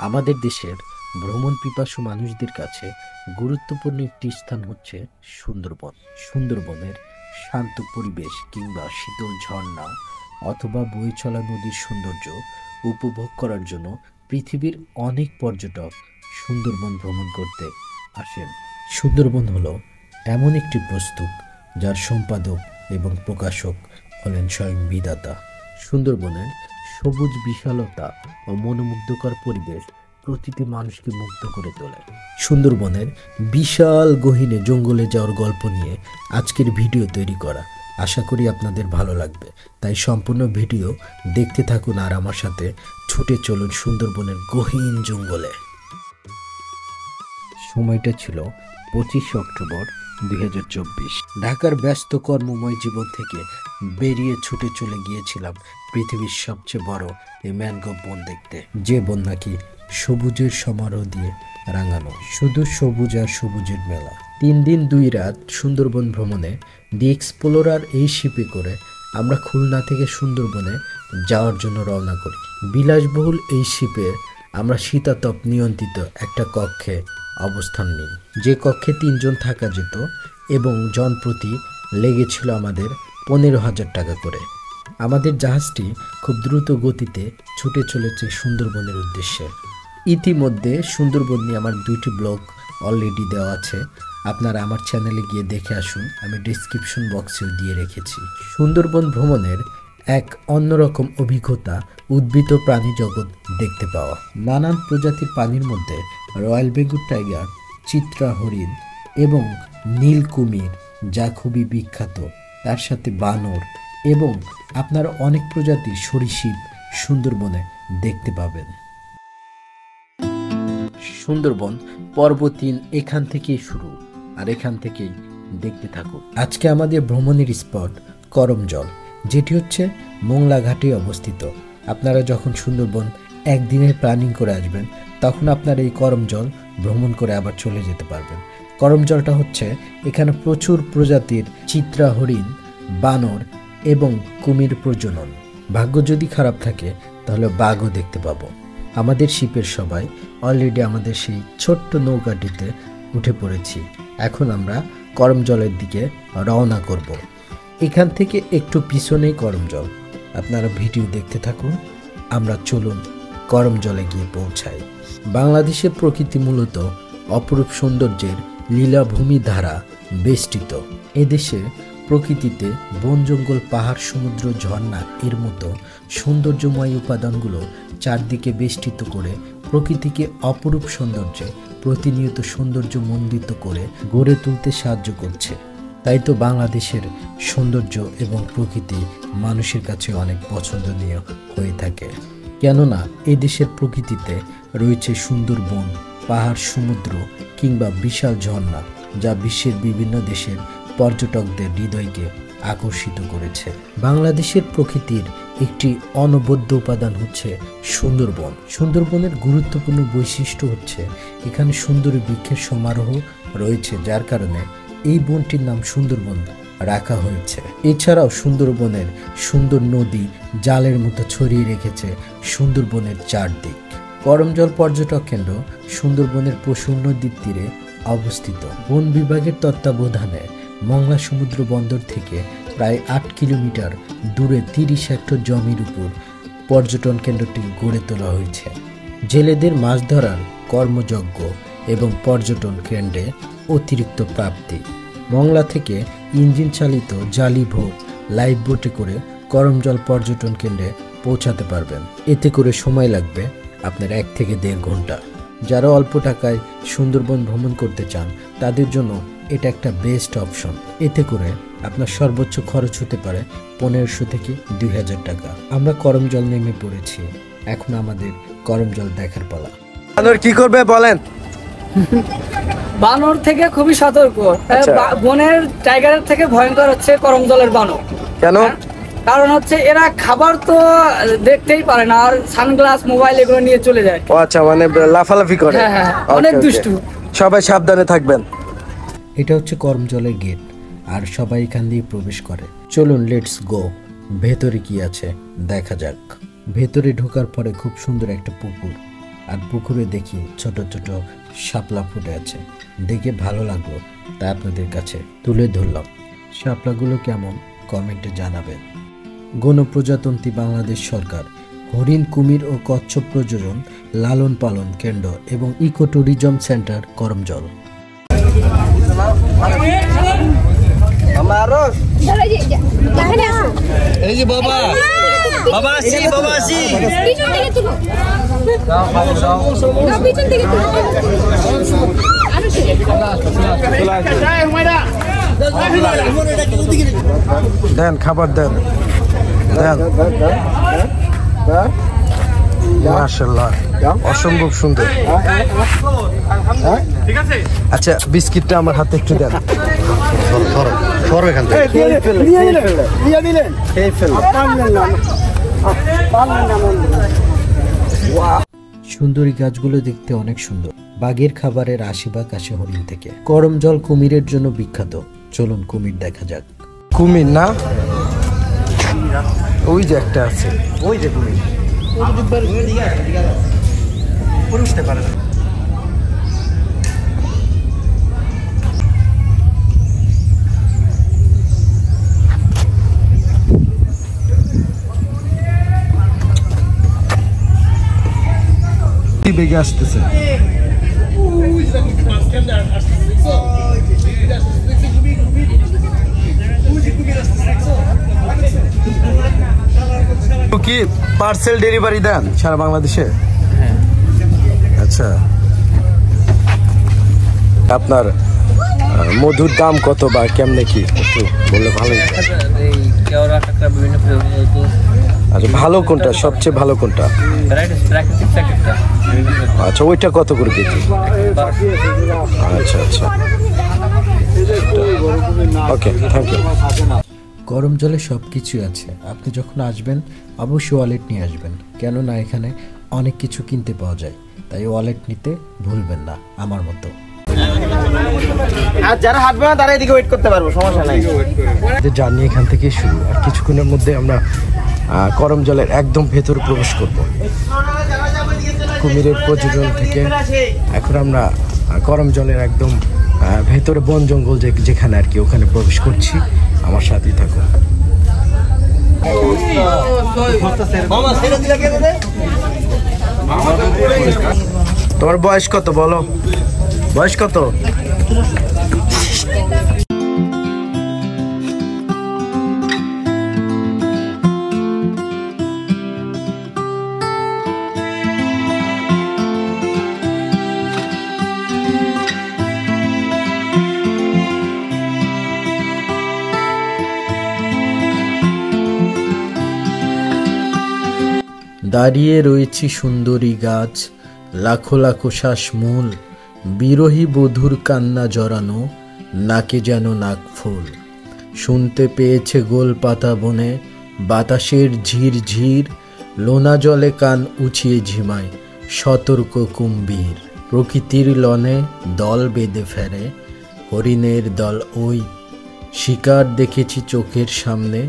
আমাদের দেশের ভ্রমণ পিপাসু মানুষদের কাছে গুরুত্বপূর্ণ একটি স্থান হচ্ছে সুন্দরবন। সুন্দরবনের শান্ত পরিবেশ কিংবা শীতল ঝর্ণা অথবা বয়ে চলা নদীর সৌন্দর্য উপভোগ করার জন্য পৃথিবীর অনেক পর্যটক সুন্দরবন ভ্রমণ করতে আসেন। সুন্দরবন হলো এমন একটি পুস্তক যার সম্পাদক এবং প্রকাশক হলেন স্বয়ং বিধাতা। সুন্দরবনের সবুজ বিশালতা ও মনোমুগ্ধকর পরিবেশ প্রতিটি মানুষকে মুগ্ধ করে তোলে। সুন্দরবনের বিশাল গহীনে জঙ্গলে যাওয়ার গল্প নিয়ে আজকের ভিডিও তৈরি করা। আশা করি আপনাদের ভালো লাগবে, তাই সম্পূর্ণ ভিডিও দেখতে থাকুন আর আমার সাথে ছুটে চলুন সুন্দরবনের গহীন জঙ্গলে। সময়টা ছিল 25 অক্টোবর 2024। ঢাকার ব্যস্ত কর্মময় জীবন থেকে বেরিয়ে ছুটে চলে গিয়েছিলাম পৃথিবীর সবচেয়ে বড় এই ম্যানগ্রোভ বন দেখতে, যে বন নাকি সবুজের সমারোহ দিয়ে রাঙানো। শুধু সবুজ আর সবুজের মেলা। 3 দিন 2 রাত সুন্দরবন ভ্রমণে দি এক্সপ্লোরার এই শিপে করে আমরা খুলনা থেকে সুন্দরবনে যাওয়ার জন্য রওনা করি। বিলাসবহুল এই শিপে আমরা শীতাতপ নিয়ন্ত্রিত একটা কক্ষে অবস্থান নিই, যে কক্ষে 3 জন থাকা যেত এবং জনপ্রতি লেগেছিল আমাদের 15,000 টাকা করে। আমাদের জাহাজটি খুব দ্রুত গতিতে ছুটে চলেছে সুন্দরবনের উদ্দেশ্যে। ইতিমধ্যে সুন্দরবন নিয়ে আমার 2টি ব্লগ অলরেডি দেওয়া আছে, আপনারা আমার চ্যানেলে গিয়ে দেখে আসুন, আমি ডিসক্রিপশন বক্সেও দিয়ে রেখেছি। সুন্দরবন ভ্রমণের এক অন্যরকম অভিজ্ঞতা উদ্ভিদ ও প্রাণী জগৎ দেখতে পাওয়া। নানান প্রজাতির প্রাণীর মধ্যে রয়্যাল বেঙ্গল টাইগার, চিত্রা হরিণ এবং নীল কুমির যা খুবই বিখ্যাত, তার সাথে বানর এবং আপনারা অনেক প্রজাতির সরীসৃপ সুন্দরবনে দেখতে পাবেন। সুন্দরবন পর্ব 3 এখান থেকেই শুরু, আর এখান থেকেই দেখতে থাকুন। আজকে আমাদের ভ্রমণের স্পট করমজল, যেটি হচ্ছে মোংলা ঘাটে অবস্থিত। আপনারা যখন সুন্দরবন একদিনের প্ল্যানিং করে আসবেন, তখন আপনারা এই করমজল ভ্রমণ করে আবার চলে যেতে পারবেন। করমজলটা হচ্ছে এখানে প্রচুর প্রজাতির চিত্রা হরিণ, বানর এবং কুমির প্রজনন। ভাগ্য যদি খারাপ থাকে তাহলে বাঘও দেখতে পাবো। আমাদের শিপের সবাই অলরেডি আমাদের সেই ছোট্ট নৌকাটিতে উঠে পড়েছি। এখন আমরা করমজলের দিকে রওনা করব। এখান থেকে একটু পিছনেই করমজল, আপনারা ভিডিও দেখতে থাকুন। আমরা চলুন করমজলে গিয়ে পৌঁছাই। বাংলাদেশের প্রকৃতি মূলত অপরূপ সৌন্দর্যের লীলাভূমি দ্বারা বেষ্টিত। এদেশে প্রকৃতিতে বন জঙ্গল, পাহাড়, সমুদ্র, ঝর্ণা এর মতো সৌন্দর্যময় উপাদানগুলো চারদিকে বেষ্টিত করে প্রকৃতিকে অপরূপ সৌন্দর্যে প্রতিনিয়ত সৌন্দর্যমণ্ডিত করে গড়ে তুলতে সাহায্য করছে। তাই তো বাংলাদেশের সৌন্দর্য এবং প্রকৃতি মানুষের কাছে অনেক পছন্দনীয় হয়ে থাকে। কেননা এই দেশের প্রকৃতিতে রয়েছে সুন্দর বন, পাহাড়, সমুদ্র কিংবা বিশাল ঝর্ণা, যা বিশ্বের বিভিন্ন দেশের পর্যটকদের হৃদয়কে আকর্ষিত করেছে। বাংলাদেশের প্রকৃতির একটি অনবদ্য উপাদান হচ্ছে সুন্দরবন। সুন্দরবনের গুরুত্বপূর্ণ বৈশিষ্ট্য হচ্ছে এখানে সুন্দরী বৃক্ষের সমারোহ রয়েছে, যার কারণে এই বনটির নাম সুন্দরবন রাখা হয়েছে। এছাড়াও সুন্দরবনের সুন্দর নদী জালের মতো ছড়িয়ে রেখেছে সুন্দরবনের চারদিক। করমজল পর্যটক কেন্দ্র সুন্দরবনের পশুর নদীর তীরে অবস্থিত। বন বিভাগের তত্ত্বাবধানে মংলা সমুদ্র বন্দর থেকে প্রায় 8 কিলোমিটার দূরে 30 হেক্টর জমির উপর পর্যটন কেন্দ্রটি গড়ে তোলা হয়েছে। জেলেদের মাছ ধরার কর্মযজ্ঞ এবং পর্যটন কেন্দ্রে অতিরিক্ত প্রাপ্তি। মংলা থেকে ইঞ্জিন চালিত জালি ভোট, লাইফ বোটে করে করমজল পর্যটন কেন্দ্রে পৌঁছাতে পারবেন। এতে করে সময় লাগবে আপনার 1 থেকে 1.5 ঘন্টা। যারা অল্প টাকায় সুন্দরবন ভ্রমণ করতে চান, তাদের জন্য এটা একটা বেস্ট অপশন। এতে করে আপনার সর্বোচ্চ খরচ হতে পারে 1500 থেকে 2000 টাকা। আমরা করমজল নেমে পড়েছি, এখন আমাদের করমজল দেখার পালা। বানর কি করবে বলেন? বানর থেকে খুবই সতর্ক। বনের টাইগারের থেকে ভয়ঙ্কর হচ্ছে করমজলের বানর। কেন? কারণ হচ্ছে এরা খাবার তো দেখতেই পারে না, আর সানগ্লাস, মোবাইল এগুলো নিয়ে চলে যায়। ও আচ্ছা, মানে লাফালাফি করে। হ্যাঁ হ্যাঁ, অনেক দুষ্টু। সবাই সাবধানে থাকবেন। এটা হচ্ছে করমজলের গেট, আর সবাই এখান দিয়ে প্রবেশ করে। চলুন লেটস গো, ভেতরে কি আছে দেখা যাক। ভেতরে ঢোকার পরে খুব সুন্দর একটা পুকুর, আর পুকুরে দেখি ছোট ছোট শাপলা ফুটে আছে, দেখে ভালো লাগলো, তাই আপনাদের কাছে তুলে ধরলাম। শাপলাগুলো কেমন কমেন্টে জানাবেন। গণপ্রজাতন্ত্রী বাংলাদেশ সরকার হরিণ, কুমির ও কচ্ছপ প্রজনন, লালন পালন কেন্দ্র এবং ইকো ট্যুরিজম সেন্টার করমজল। এই যে বাবা বাবা আসি বাবা আসি দেন, খাবার দেন দেন। মাশাআল্লাহ, অসম্ভব সুন্দর। আচ্ছা, বিস্কিটটা আমার হাতে একটু দেন। সুন্দরী গাছগুলো দেখতে অনেক সুন্দর। বাঘের খাবারের ৮০ ভাগ আসে হরিণ থেকে। করমজল কুমিরের জন্য বিখ্যাত। চলুন কুমির দেখা যাক। কুমির না, ওই যে একটা আছে, ওই যে কুমির। উঠতে পারে না। বেগে আসতেছে। কি পার্সেল ডেলিভারি দেন সারা বাংলাদেশে? হ্যাঁ। আচ্ছা, আপনার মধুর দাম কত বা কেমনে কি একটু বললে ভালো হতো। আচ্ছা, ভালো কোনটা, সবচেয়ে ভালো কোনটা? আচ্ছা, ওইটা কত করে কেজি? আচ্ছা আচ্ছা, ওকে, থ্যাংক ইউ। গরম জলে সব কিছুই আছে। আপনি যখন আসবেন অবশ্যই ওয়ালেট নিয়ে আসবেন, কেননা এখানে অনেক কিছু কিনতে পাওয়া যায়, তাই ওয়ালেট নিতে ভুলবেন না আমার মতো। আর যারা হাঁটবে না তারা এদিকে ওয়েট করতে পারবো, সমস্যা নাই। জার্নি এখান থেকে শুরু, আর কিছুক্ষণের মধ্যে আমরা করম জলের একদম ভেতরে প্রবেশ করব। কুমিরের প্রজনন থেকে এখন আমরা করম জলের একদম ভেতরে বন জঙ্গল যেখানে আর কি, ওখানে প্রবেশ করছি। আমার সাথেই থাকুন। তোমার বয়স কত বলো, বয়স কত? দাঁড়িয়ে রয়েছি সুন্দরী গাছ, লাখো লাখো শ্বাসমূল, বিরহী বধুর কান্না জড়ানো, নাকে যেন নাক ফুল। শুনতে পেয়েছে গোল পাতা বনে, বাতাসের ঝির ঝির, লোনা জলে কান উঁচিয়ে ঝিমায় সতর্ক কুম্ভীর। প্রকৃতির লনে দল বেঁধে ফেরে, হরিণের দল ওই, শিকার দেখেছি চোখের সামনে,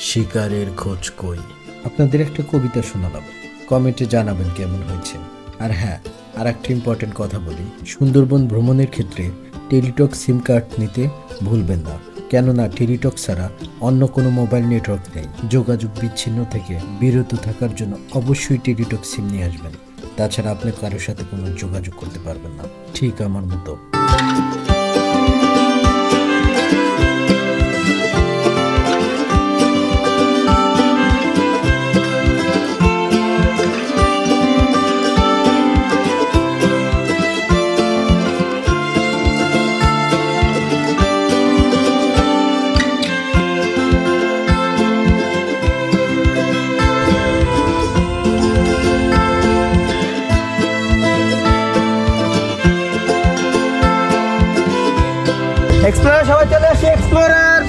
শিকারের খোঁজ কই। আপনাদের একটা কবিতা শোনালাম, কমেন্টে জানাবেন কেমন হয়েছে। আর হ্যাঁ, আর একটা ইম্পর্টেন্ট কথা বলি, সুন্দরবন ভ্রমণের ক্ষেত্রে টেলিটক সিম কার্ড নিতে ভুলবেন না, কেননা টেলিটক ছাড়া অন্য কোনো মোবাইল নেটওয়ার্ক নেই। যোগাযোগ বিচ্ছিন্ন থেকে বিরত থাকার জন্য অবশ্যই টেলিটক সিম নিয়ে আসবেন, তাছাড়া আপনি কারোর সাথে কোনো যোগাযোগ করতে পারবেন না, ঠিক আমার মতো। এক্সপ্লোরার সবাই চলে আসি, এক্সপ্লোরার।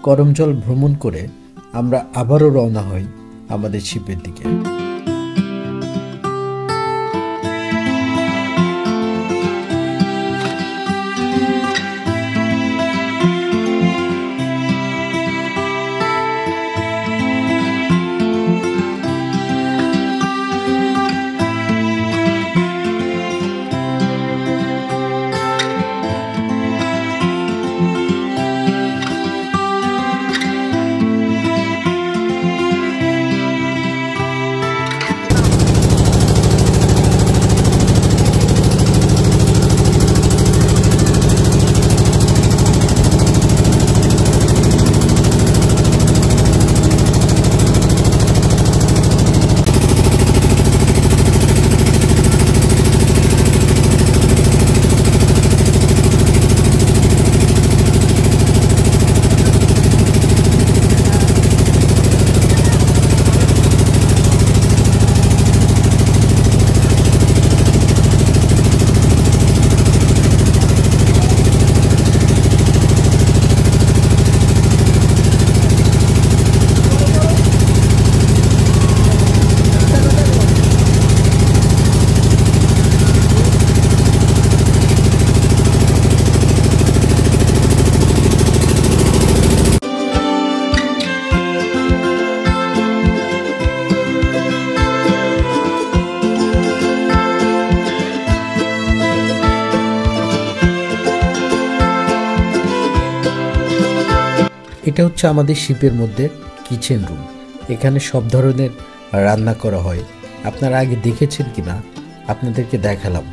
করমজল ভ্রমণ করে আমরা আবারও রওনা হই আমাদের শিপের দিকে। এটা হচ্ছে আমাদের শিপের মধ্যে কিচেন রুম। এখানে সব ধরনের রান্না করা হয়। আপনারা আগে দেখেছেন কিনা আপনাদেরকে দেখালাম।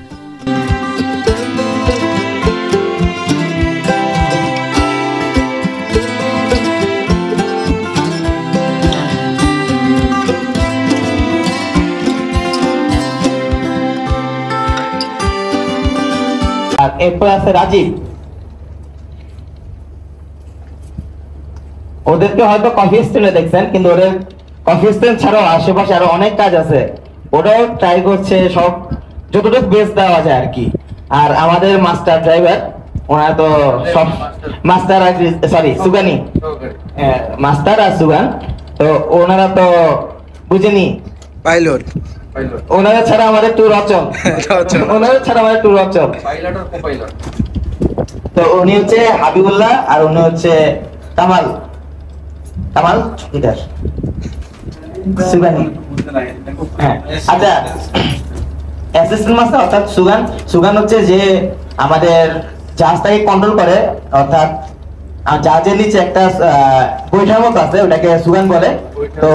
আর এরপর আছে রাজীব, ওদেরকে হয়তো কফি স্টেশনে দেখছেন, কিন্তু ওদের কফি স্টেশন ছাড়াও আশেপাশে আরো অনেক কাজ আছে, ওটাও ট্রাই করছে সব যতটুকু বেস্ট দেওয়া যায় আর কি। আর আমাদের মাস্টার ড্রাইভার, ওনারা তো সব মাস্টার আর সরি সুগানি মাস্টার আর সুগান, তো ওনারা তো বুঝেনি পাইলট, ওনারা ছাড়া আমাদের ট্যুর অচল, ওনারা ছাড়া আমাদের ট্যুর অচল। তো উনি হচ্ছে হাবিবুল্লাহ আর উনি হচ্ছে কামাল, কামাল চকিদার সুগানি। হ্যাঁ আচ্ছা, অ্যাসিস্ট্যান্ট মাস্টার অর্থাৎ সুগান, সুগান হচ্ছে যে আমাদের জাহাজটাকে কন্ট্রোল করে, অর্থাৎ জাহাজের নিচে একটা বৈঠার মতো আছে, ওটাকে সুগান বলে। তো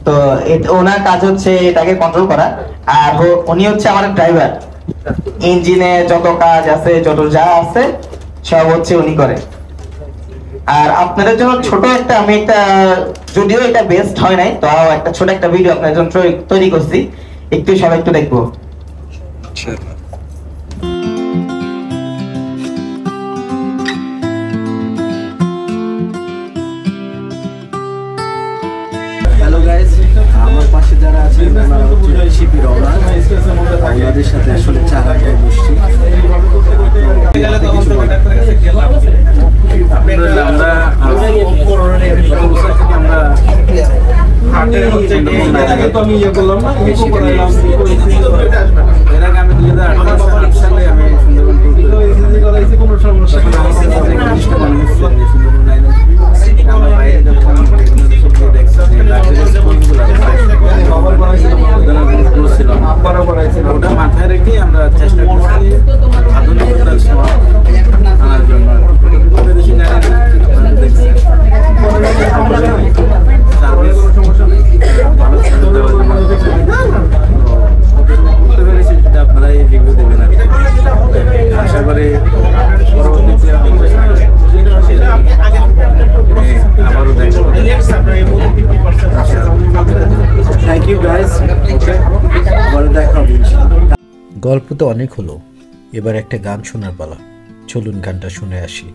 তো ওনার কাজ হচ্ছে এটাকে কন্ট্রোল করা। আর উনি হচ্ছে আমাদের ড্রাইভার, ইঞ্জিনে যত কাজ আছে যত যা আছে সব হচ্ছে উনি করে। আর আপনাদের জন্য ছোট একটা আমি একটা, যদিও এটা বেস্ট হয় নাই, তো একটা ছোট একটা ভিডিও আপনাদের জন্য তৈরি করছি, একটু সবাই একটু দেখবো। হ্যালো গাইস, আমার পাশে যারা আছেন ওনারা হচ্ছে শিপির ওনার, ওনাদের সাথে আসলে চা খাই বসছি। ওটা মাথায় রেখে আমরা চেষ্টা করছি আধুনিকতার ছোঁয়া আনার জন্য। আপনারাই রিভিউ দেবেন আর আশা করি পরবর্তীতে আবারও দেখা হবে। থ্যাংক ইউ গাইস, আবারও দেখা হবে। গল্প তো অনেক হলো, এবার একটা গান শোনার পালা। চলুন গানটা শুনে আসি।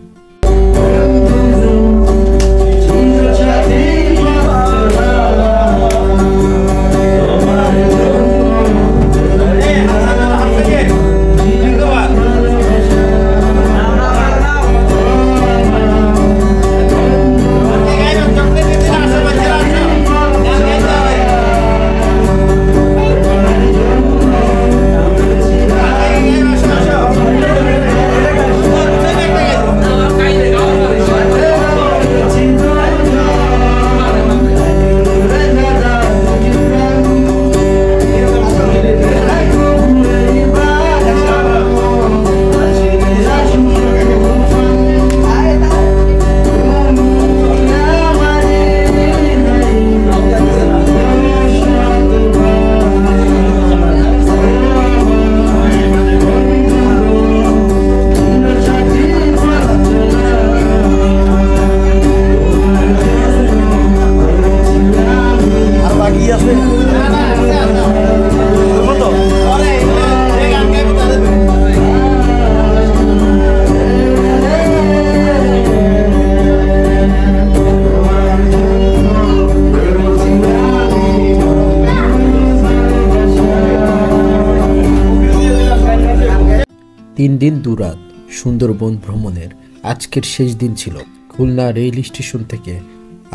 3 দিন 2 রাত সুন্দরবন ভ্রমণের আজকের শেষ দিন ছিল। খুলনা রেল স্টেশন থেকে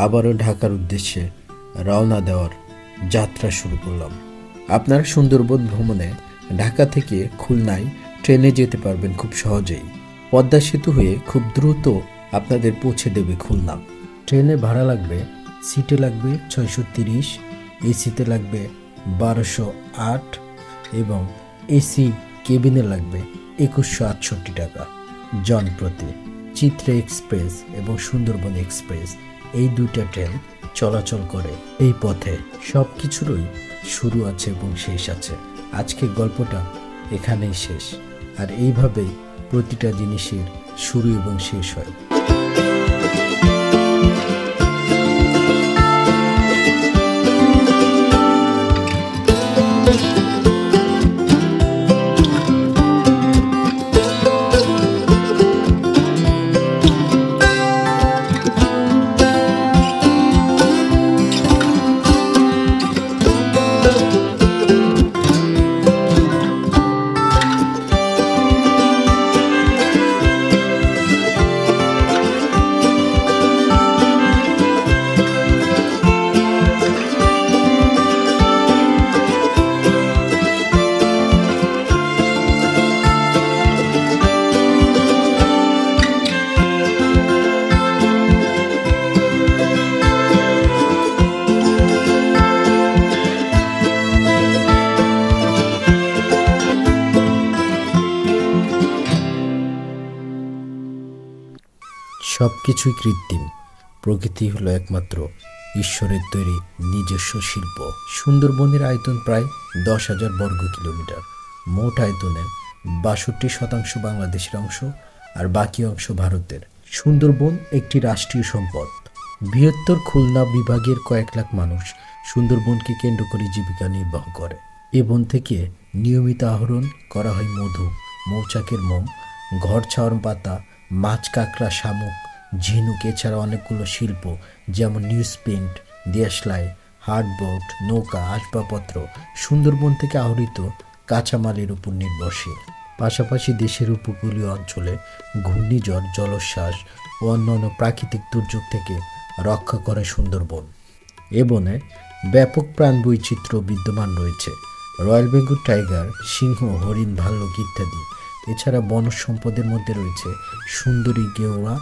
আবারও ঢাকার উদ্দেশ্যে রওনা দেওয়ার যাত্রা শুরু করলাম। আপনারা সুন্দরবন ভ্রমণে ঢাকা থেকে খুলনায় ট্রেনে যেতে পারবেন খুব সহজেই। পদ্মা সেতু হয়ে খুব দ্রুত আপনাদের পৌঁছে দেবে খুলনা। ট্রেনে ভাড়া লাগবে, সিটে লাগবে 630, এসিতে লাগবে 1208 এবং এসি কেবিনে লাগবে 2168 টাকা জনপ্রতি। চিত্রা এক্সপ্রেস এবং সুন্দরবন এক্সপ্রেস এই 2টা ট্রেন চলাচল করে এই পথে। সব কিছুরই শুরু আছে এবং শেষ আছে। আজকের গল্পটা এখানেই শেষ, আর এইভাবেই প্রতিটা জিনিসের শুরু এবং শেষ হয়। সব কিছুই কৃত্রিম, প্রকৃতি হলো একমাত্র ঈশ্বরের তৈরি নিজস্ব শিল্প। সুন্দরবনের আয়তন প্রায় 10,000 বর্গ কিলোমিটার। মোট আয়তনের 62% বাংলাদেশের অংশ আর বাকি অংশ ভারতের। সুন্দরবন একটি রাষ্ট্রীয় সম্পদ। বৃহত্তর খুলনা বিভাগের কয়েক লাখ মানুষ সুন্দরবনকে কেন্দ্র করে জীবিকা নির্বাহ করে। এ বন থেকে নিয়মিত আহরণ করা হয় মধু, মৌচাকের মোম, ঘর ছাওয়ার পাতা, মাছ, কাঁকড়া, শামুক, ঝিনুক, এছাড়া অনেকগুলো শিল্প যেমন নিউজ প্রিন্ট, দেশলাই, হার্ডবোর্ড, নৌকা, আসবাবপত্র সুন্দরবন থেকে আহরিত কাঁচামালের উপর নির্ভরশীল। পাশাপাশি দেশের উপকূলীয় অঞ্চলে ঘূর্ণিঝড়, জলোচ্ছ্বাস ও অন্যান্য প্রাকৃতিক দুর্যোগ থেকে রক্ষা করে সুন্দরবন। এ বনে ব্যাপক প্রাণ বৈচিত্র্য বিদ্যমান রয়েছে। রয়্যাল বেঙ্গল টাইগার, সিংহ, হরিণ, ভাল্লুক ইত্যাদি। এছাড়া বনজ সম্পদের মধ্যে রয়েছে সুন্দরী গেওড়া,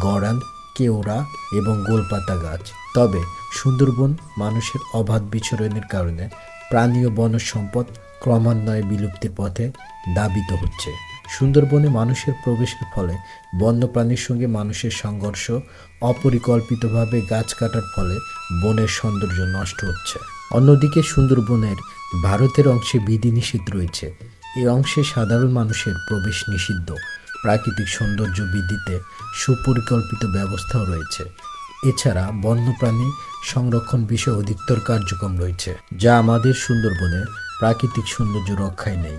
গড়ান, কেওড়া এবং গোলপাতা গাছ। তবে সুন্দরবন মানুষের অবাধ বিচরণের কারণে প্রাণী ও বনজ সম্পদ ক্রমান্বয়ে বিলুপ্তির পথে ধাবিত হচ্ছে। সুন্দরবনে মানুষের প্রবেশের ফলে বন্যপ্রাণীর সঙ্গে মানুষের সংঘর্ষ, অপরিকল্পিতভাবে গাছ কাটার ফলে বনের সৌন্দর্য নষ্ট হচ্ছে। অন্যদিকে সুন্দরবনের ভারতের অংশে বিধিনিষেধ রয়েছে। এই অংশে সাধারণ মানুষের প্রবেশ নিষিদ্ধ। প্রাকৃতিক সৌন্দর্য বৃদ্ধিতে সুপরিকল্পিত ব্যবস্থাও রয়েছে। এছাড়া বন্যপ্রাণী সংরক্ষণ বিষয়ে অধিকতর কার্যক্রম রয়েছে, যা আমাদের সুন্দরবনের প্রাকৃতিক সৌন্দর্য রক্ষায় নেই।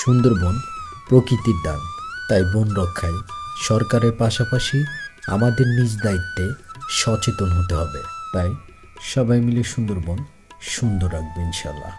সুন্দরবন প্রকৃতির দান, তাই বন রক্ষায় সরকারের পাশাপাশি আমাদের নিজ দায়িত্বে সচেতন হতে হবে। তাই সবাই মিলে সুন্দরবন সুন্দর রাখবে ইনশাল্লাহ।